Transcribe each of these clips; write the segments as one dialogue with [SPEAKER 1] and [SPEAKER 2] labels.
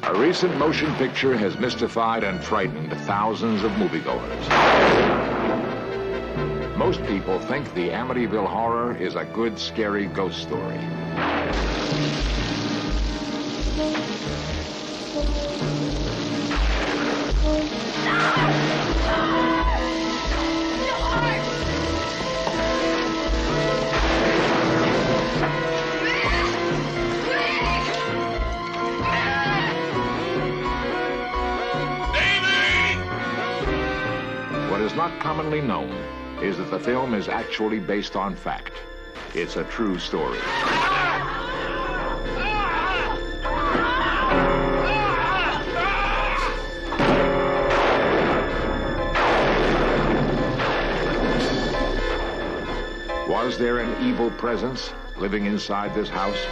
[SPEAKER 1] A recent motion picture has mystified and frightened thousands of moviegoers. Most people think the Amityville Horror is a good, scary ghost story. What is not commonly known is that the film is actually based on fact. It's a true story. Was there an evil presence living inside this house?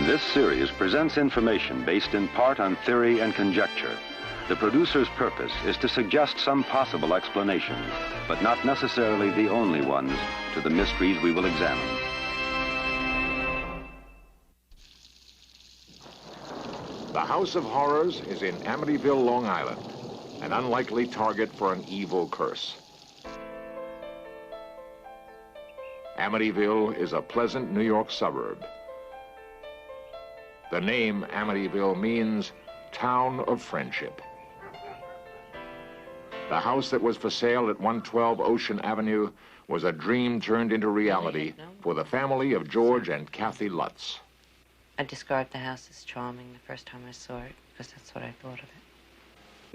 [SPEAKER 2] This series presents information based in part on theory and conjecture. The producer's purpose is to suggest some possible explanations, but not necessarily the only ones, to the mysteries we will examine.
[SPEAKER 1] The House of Horrors is in Amityville, Long Island, an unlikely target for an evil curse. Amityville is a pleasant New York suburb. The name Amityville means town of friendship. The house that was for sale at 112 Ocean Avenue was a dream turned into reality for the family of George and Kathy Lutz.
[SPEAKER 3] I described the house as charming the first time I saw it, because that's what I thought of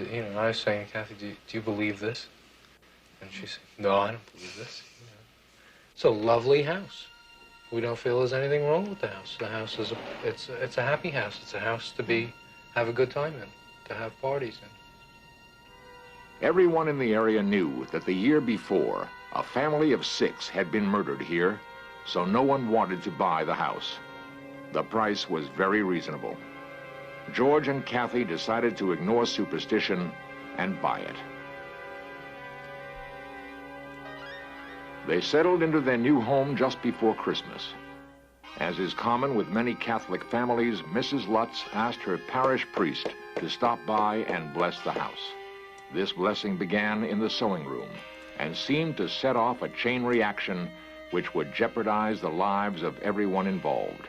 [SPEAKER 3] it.
[SPEAKER 4] You know, I was saying, Kathy, do you believe this? And she said, no, I don't believe this. You know, it's a lovely house. We don't feel there's anything wrong with the house. The house is it's a happy house. It's a house to have a good time in, to have parties in.
[SPEAKER 1] Everyone in the area knew that the year before, a family of 6 had been murdered here, so no one wanted to buy the house. The price was very reasonable. George and Kathy decided to ignore superstition and buy it. They settled into their new home just before Christmas. As is common with many Catholic families, Mrs. Lutz asked her parish priest to stop by and bless the house. This blessing began in the sewing room and seemed to set off a chain reaction which would jeopardize the lives of everyone involved.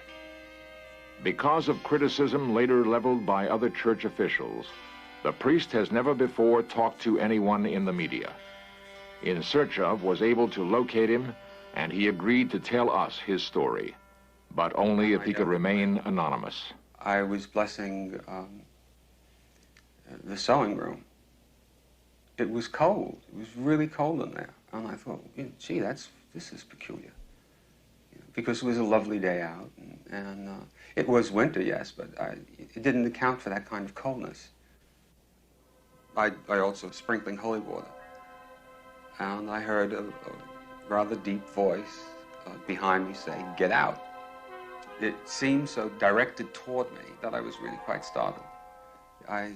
[SPEAKER 1] Because of criticism later leveled by other church officials, the priest has never before talked to anyone in the media. In search of was able to locate him, and he agreed to tell us his story, but only if he could remain anonymous.
[SPEAKER 5] I was blessing the sewing room. It was cold. It was really cold in there. And I thought, gee, this is peculiar. Because it was a lovely day out, and it was winter, yes, but it didn't account for that kind of coldness. I also was sprinkling holy water. And I heard a rather deep voice behind me say, "Get out." It seemed so directed toward me that I was really quite startled. I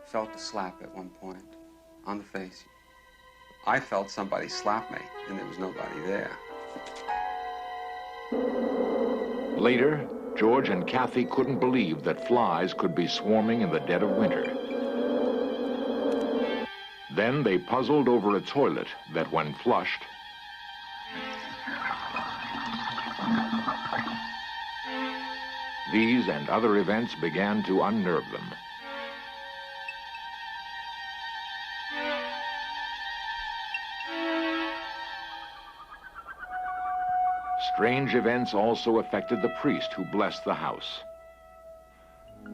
[SPEAKER 5] felt a slap at one point on the face. I felt somebody slap me, and there was nobody there.
[SPEAKER 1] Later, George and Kathy couldn't believe that flies could be swarming in the dead of winter. Then they puzzled over a toilet that, when flushed, these and other events began to unnerve them. Strange events also affected the priest who blessed the house.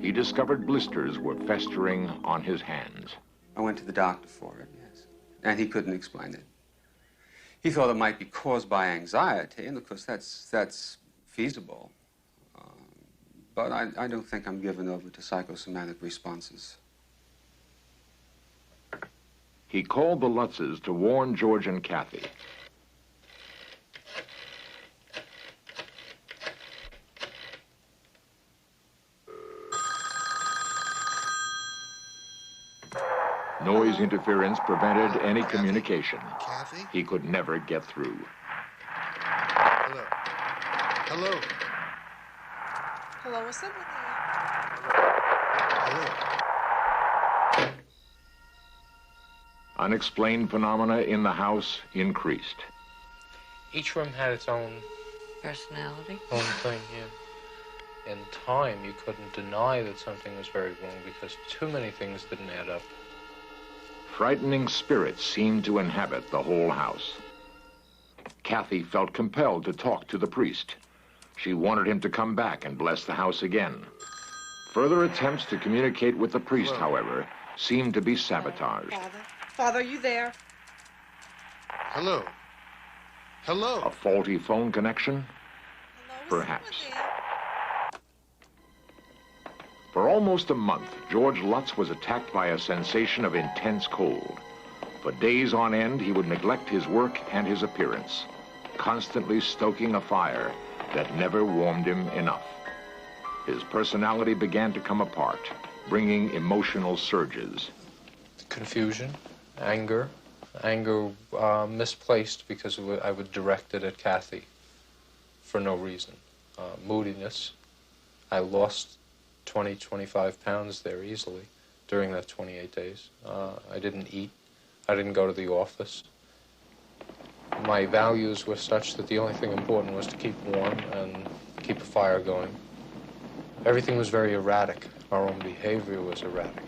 [SPEAKER 1] He discovered blisters were festering on his hands.
[SPEAKER 5] I went to the doctor for it, yes, and he couldn't explain it. He thought it might be caused by anxiety, and of course that's feasible. but I don't think I'm given over to psychosomatic responses.
[SPEAKER 1] He called the Lutzes to warn George and Kathy. Noise interference prevented any communication.
[SPEAKER 6] Kathy?
[SPEAKER 1] He could never get through.
[SPEAKER 6] Hello. Hello.
[SPEAKER 7] Hello, what's up with
[SPEAKER 6] Hello.
[SPEAKER 1] Unexplained phenomena in the house increased.
[SPEAKER 4] Each room had its own
[SPEAKER 3] Personality?
[SPEAKER 4] thing, yeah. In time, you couldn't deny that something was very wrong because too many things didn't add up.
[SPEAKER 1] Frightening spirits seemed to inhabit the whole house. Kathy felt compelled to talk to the priest. She wanted him to come back and bless the house again. Further attempts to communicate with the priest, however, seemed to be sabotaged.
[SPEAKER 7] Father, are you there?
[SPEAKER 6] Hello. Hello.
[SPEAKER 1] A faulty phone connection?
[SPEAKER 7] Hello,
[SPEAKER 1] Perhaps. For almost a month, George Lutz was attacked by a sensation of intense cold. For days on end, he would neglect his work and his appearance, constantly stoking a fire that never warmed him enough. His personality began to come apart, bringing emotional surges.
[SPEAKER 4] Confusion, anger misplaced because I would direct it at Kathy for no reason. Moodiness. I lost 20, 25 pounds there easily during that 28 days. I didn't eat. I didn't go to the office. My values were such that the only thing important was to keep warm and keep a fire going. Everything was very erratic. Our own behavior was erratic.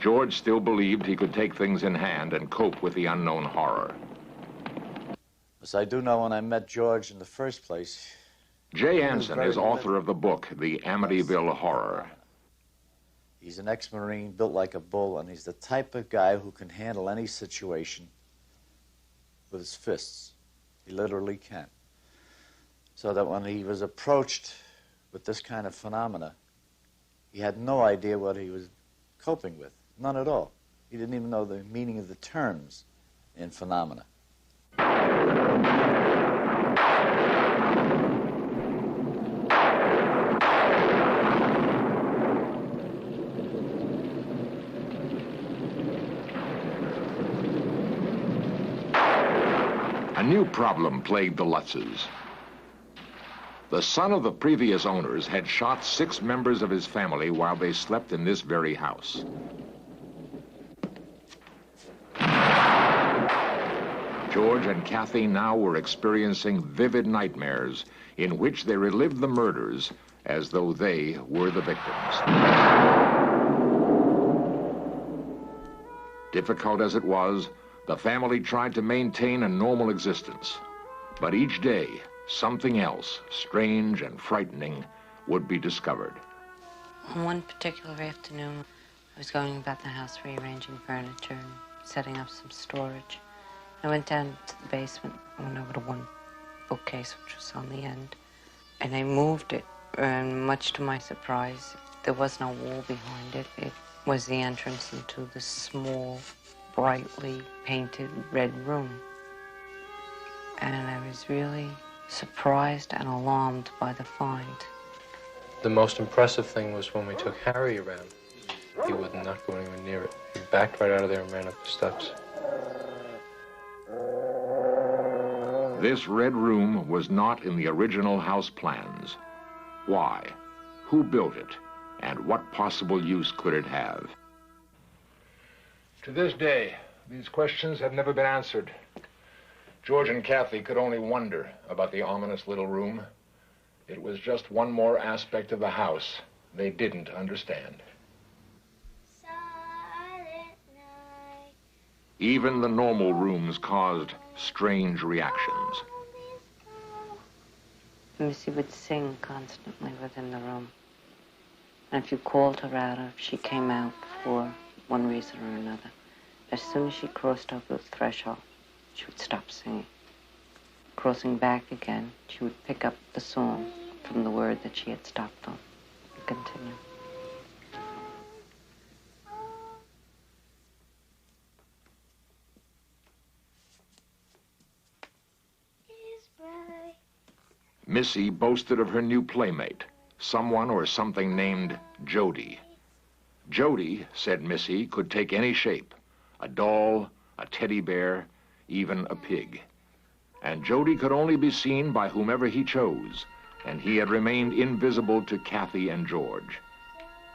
[SPEAKER 1] George still believed he could take things in hand and cope with the unknown horror.
[SPEAKER 8] As I do know, when I met George in the first place,
[SPEAKER 1] Jay Anson is author of the book, The Amityville Horror.
[SPEAKER 8] he's an ex-Marine, built like a bull, and he's the type of guy who can handle any situation with his fists. He literally can. So that when he was approached with this kind of phenomena, he had no idea what he was coping with. None at all. He didn't even know the meaning of the terms in phenomena.
[SPEAKER 1] A new problem plagued the Lutzes. The son of the previous owners had shot 6 members of his family while they slept in this very house. George and Kathy now were experiencing vivid nightmares in which they relived the murders as though they were the victims. Difficult as it was, the family tried to maintain a normal existence. But each day, something else, strange and frightening, would be discovered.
[SPEAKER 3] One particular afternoon, I was going about the house rearranging furniture and setting up some storage. I went down to the basement. I went over to one bookcase, which was on the end, and I moved it. And much to my surprise, there was no wall behind it. It was the entrance into this small, brightly painted red room. And I was really surprised and alarmed by the find.
[SPEAKER 4] The most impressive thing was when we took Harry around. He would not go anywhere near it. He backed right out of there and ran up the steps.
[SPEAKER 1] This red room was not in the original house plans. Why? Who built it? And what possible use could it have?
[SPEAKER 9] To this day, these questions have never been answered. George and Kathy could only wonder about the ominous little room. It was just one more aspect of the house they didn't understand.
[SPEAKER 1] Even the normal rooms caused strange reactions.
[SPEAKER 3] Missy would sing constantly within the room. And if you called her out, or if she came out for one reason or another, as soon as she crossed over the threshold, she would stop singing. crossing back again, she would pick up the song from the word that she had stopped on and continue.
[SPEAKER 1] Missy boasted of her new playmate, someone or something named Jody. Jody, said Missy, could take any shape, a doll, a teddy bear, even a pig. And Jody could only be seen by whomever he chose, and he had remained invisible to Kathy and George.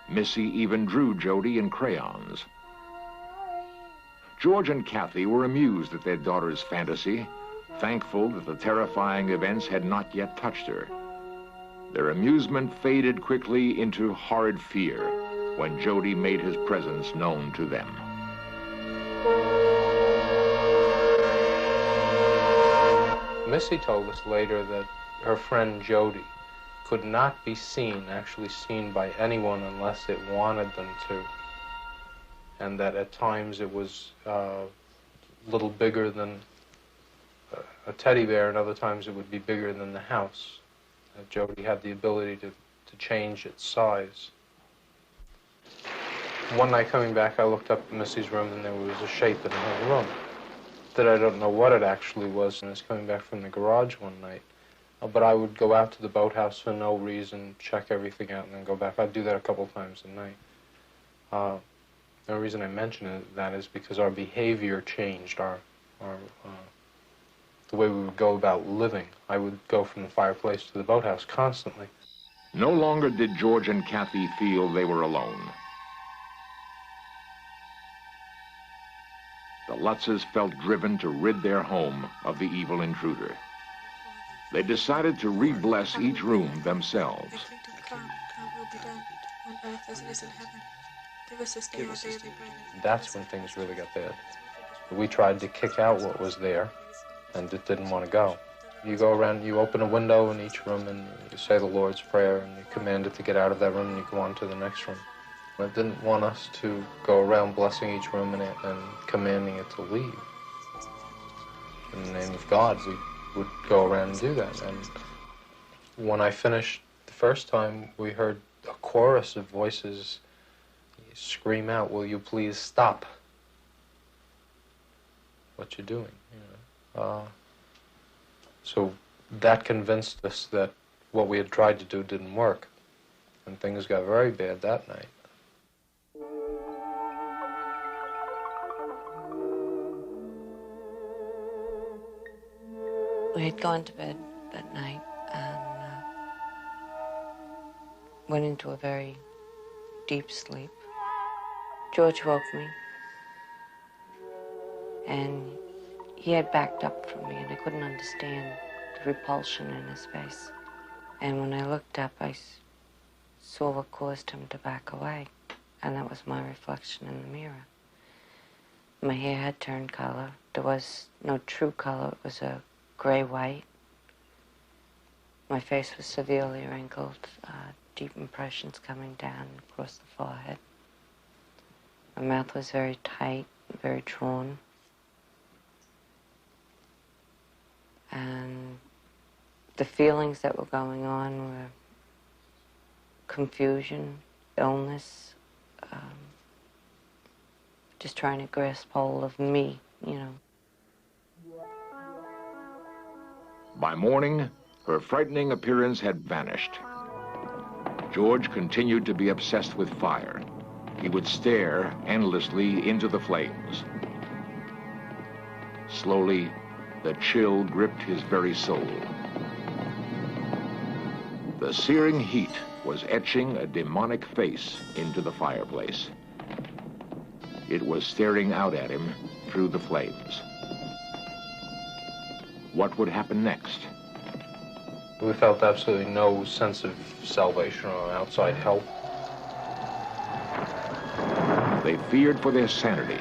[SPEAKER 1] Missy even drew Jody in crayons. George and Kathy were amused at their daughter's fantasy, thankful that the terrifying events had not yet touched her. Their amusement faded quickly into horrid fear when Jody made his presence known to them.
[SPEAKER 4] Missy told us later that her friend Jody could not be actually seen by anyone unless it wanted them to. And that at times it was a little bigger than a teddy bear, and other times it would be bigger than the house. Jody had the ability to change its size. One night coming back, I looked up at Missy's room, and there was a shape in her room that I don't know what it actually was. And I was coming back from the garage one night. But I would go out to the boathouse for no reason, check everything out, and then go back. I'd do that a couple times a night. The reason I mention that is because our behavior changed, the way we would go about living. I would go from the fireplace to the boathouse constantly.
[SPEAKER 1] No longer did George and Kathy feel they were alone. The Lutzes felt driven to rid their home of the evil intruder. They decided to re-bless each room themselves.
[SPEAKER 4] That's when things really got bad. We tried to kick out what was there, and it didn't want to go. You go around, you open a window in each room, and you say the Lord's Prayer, and you command it to get out of that room, and you go on to the next room. It didn't want us to go around blessing each room and commanding it to leave. In the name of God, we would go around and do that. And when I finished the first time, we heard a chorus of voices scream out, "Will you please stop what you're doing?" So that convinced us that what we had tried to do didn't work. And things got very bad that night.
[SPEAKER 3] We had gone to bed that night and went into a very deep sleep. George woke me, and he had backed up from me, and I couldn't understand the repulsion in his face. And when I looked up, I saw what caused him to back away, and that was my reflection in the mirror. My hair had turned color. There was no true color. It was a gray-white. My face was severely wrinkled, deep impressions coming down across the forehead. My mouth was very tight, very drawn. And the feelings that were going on were confusion, illness, just trying to grasp hold of me, you know.
[SPEAKER 1] By morning, her frightening appearance had vanished. George continued to be obsessed with fire. He would stare endlessly into the flames. Slowly, the chill gripped his very soul. The searing heat was etching a demonic face into the fireplace. It was staring out at him through the flames. What would happen next?
[SPEAKER 4] We felt absolutely no sense of salvation or outside help.
[SPEAKER 1] They feared for their sanity,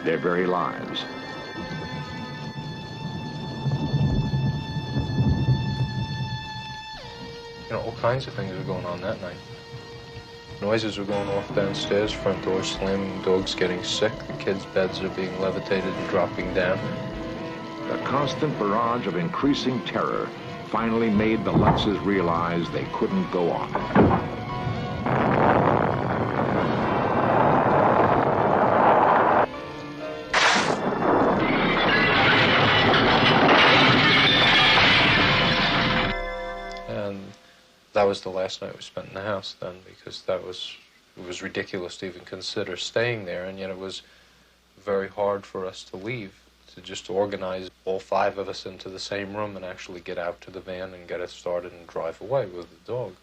[SPEAKER 1] their very lives.
[SPEAKER 4] All kinds of things were going on that night. Noises were going off downstairs, front doors slamming, dogs getting sick, the kids' beds are being levitated and dropping down.
[SPEAKER 1] The constant barrage of increasing terror finally made the Lutzes realize they couldn't go on.
[SPEAKER 4] And that was the last night we spent in the house then, because it was ridiculous to even consider staying there, and yet it was very hard for us to leave, to just organize all 5 of us into the same room and actually get out to the van and get it started and drive away with the dog.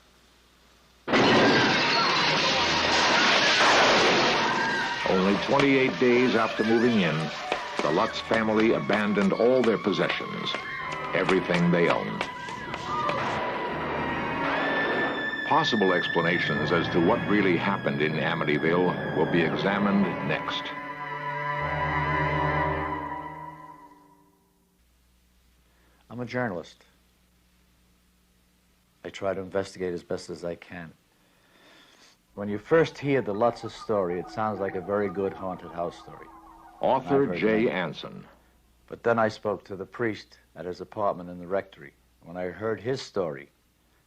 [SPEAKER 1] Only 28 days after moving in, the Lutz family abandoned all their possessions, everything they owned. Possible explanations as to what really happened in Amityville will be examined next.
[SPEAKER 8] I'm a journalist. I try to investigate as best as I can. When you first hear the Lutz's story, it sounds like a very good haunted house story.
[SPEAKER 1] Author Jay Anson.
[SPEAKER 8] But then I spoke to the priest at his apartment in the rectory. When I heard his story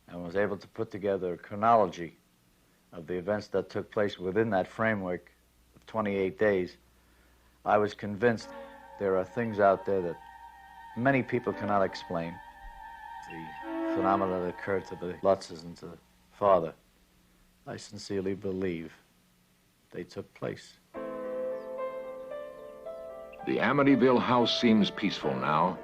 [SPEAKER 8] and was able to put together a chronology of the events that took place within that framework of 28 days, I was convinced there are things out there that many people cannot explain. The phenomena that occurred to the Lutzes and to the father, I sincerely believe they took place.
[SPEAKER 1] The Amityville house seems peaceful now.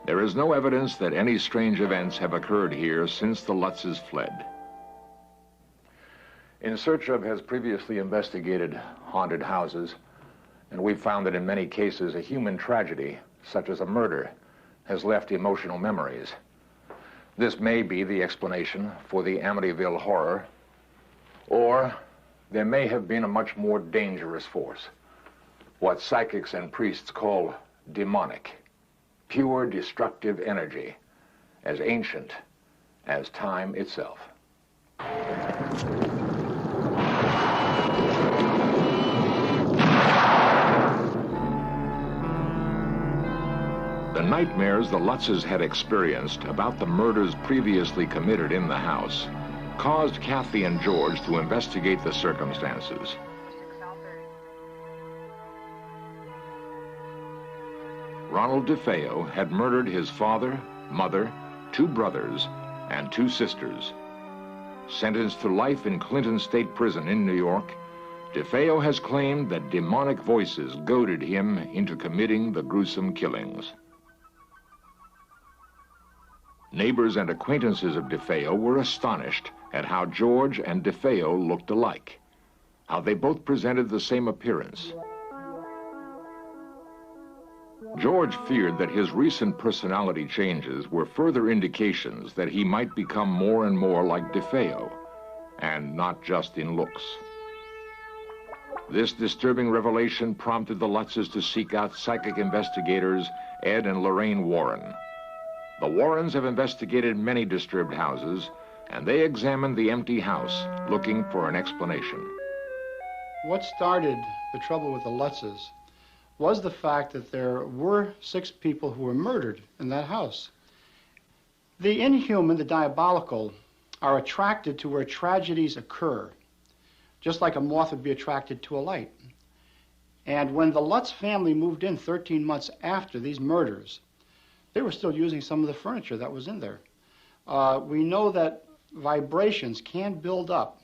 [SPEAKER 1] There is no evidence that any strange events have occurred here since the Lutzes fled. In Search Of has previously investigated haunted houses, and we've found that in many cases a human tragedy, such as a murder, has left emotional memories. This may be the explanation for the Amityville horror, or there may have been a much more dangerous force, what psychics and priests call demonic, pure destructive energy, as ancient as time itself. The nightmares the Lutzes had experienced about the murders previously committed in the house caused Kathy and George to investigate the circumstances. Ronald DeFeo had murdered his father, mother, 2 brothers, and 2 sisters. Sentenced to life in Clinton State Prison in New York, DeFeo has claimed that demonic voices goaded him into committing the gruesome killings. Neighbors and acquaintances of DeFeo were astonished at how George and DeFeo looked alike, how they both presented the same appearance. George feared that his recent personality changes were further indications that he might become more and more like DeFeo, and not just in looks. This disturbing revelation prompted the Lutzes to seek out psychic investigators Ed and Lorraine Warren. The Warrens have investigated many disturbed houses, and they examined the empty house, looking for an explanation.
[SPEAKER 10] What started the trouble with the Lutzes was the fact that there were 6 people who were murdered in that house. The inhuman, the diabolical, are attracted to where tragedies occur, just like a moth would be attracted to a light. And when the Lutz family moved in 13 months after these murders, they were still using some of the furniture that was in there. We know that vibrations can build up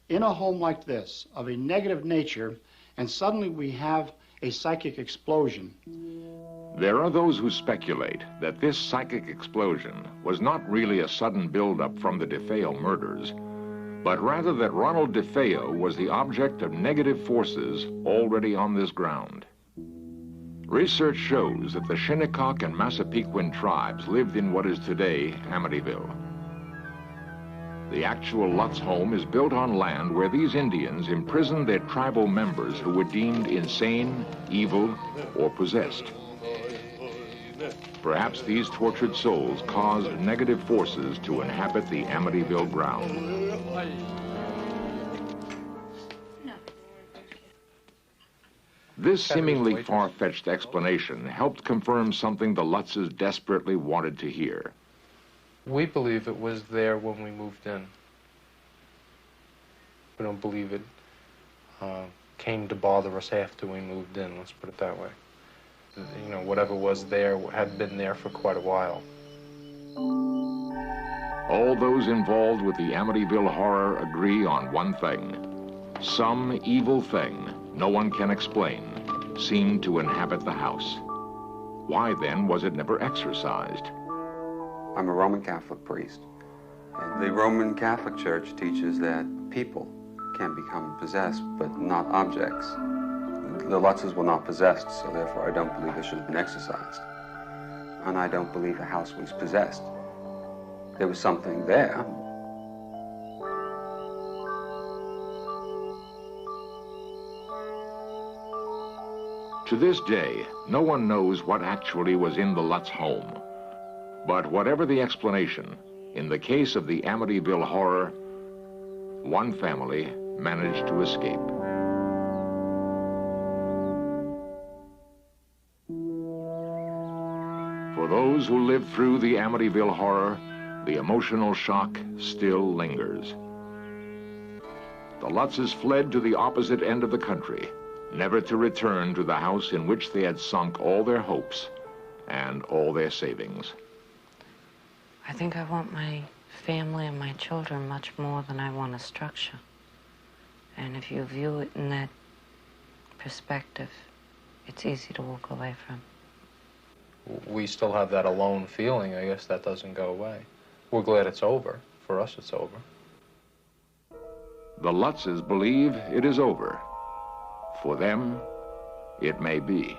[SPEAKER 10] in a home like this of a negative nature, and suddenly we have a psychic explosion.
[SPEAKER 1] There are those who speculate that this psychic explosion was not really a sudden buildup from the DeFeo murders, but rather that Ronald DeFeo was the object of negative forces already on this ground. Research shows that the Shinnecock and Massapequin tribes lived in what is today Amityville. The actual Lutz home is built on land where these Indians imprisoned their tribal members who were deemed insane, evil, or possessed. Perhaps these tortured souls caused negative forces to inhabit the Amityville ground. This seemingly far-fetched explanation helped confirm something the Lutzes desperately wanted to hear.
[SPEAKER 4] We believe it was there when we moved in. We don't believe it came to bother us after we moved in, let's put it that way. You know, whatever was there had been there for quite a while.
[SPEAKER 1] All those involved with the Amityville horror agree on one thing. Some evil thing no one can explain seemed to inhabit the house. Why then was it never exorcised?
[SPEAKER 5] I'm a Roman Catholic priest. And the Roman Catholic Church teaches that people can become possessed, but not objects. The Lutzes were not possessed, so therefore I don't believe they should have been exorcised. And I don't believe the house was possessed. There was something there.
[SPEAKER 1] To this day, no one knows what actually was in the Lutz home. But whatever the explanation, in the case of the Amityville horror, one family managed to escape. For those who lived through the Amityville horror, the emotional shock still lingers. The Lutzes fled to the opposite end of the country, never to return to the house in which they had sunk all their hopes and all their savings.
[SPEAKER 3] I think I want my family and my children much more than I want a structure. And if you view it in that perspective, it's easy to walk away from.
[SPEAKER 4] We still have that alone feeling. I guess that doesn't go away. We're glad it's over. For us, it's over.
[SPEAKER 1] The Lutzes believe it is over. For them, it may be.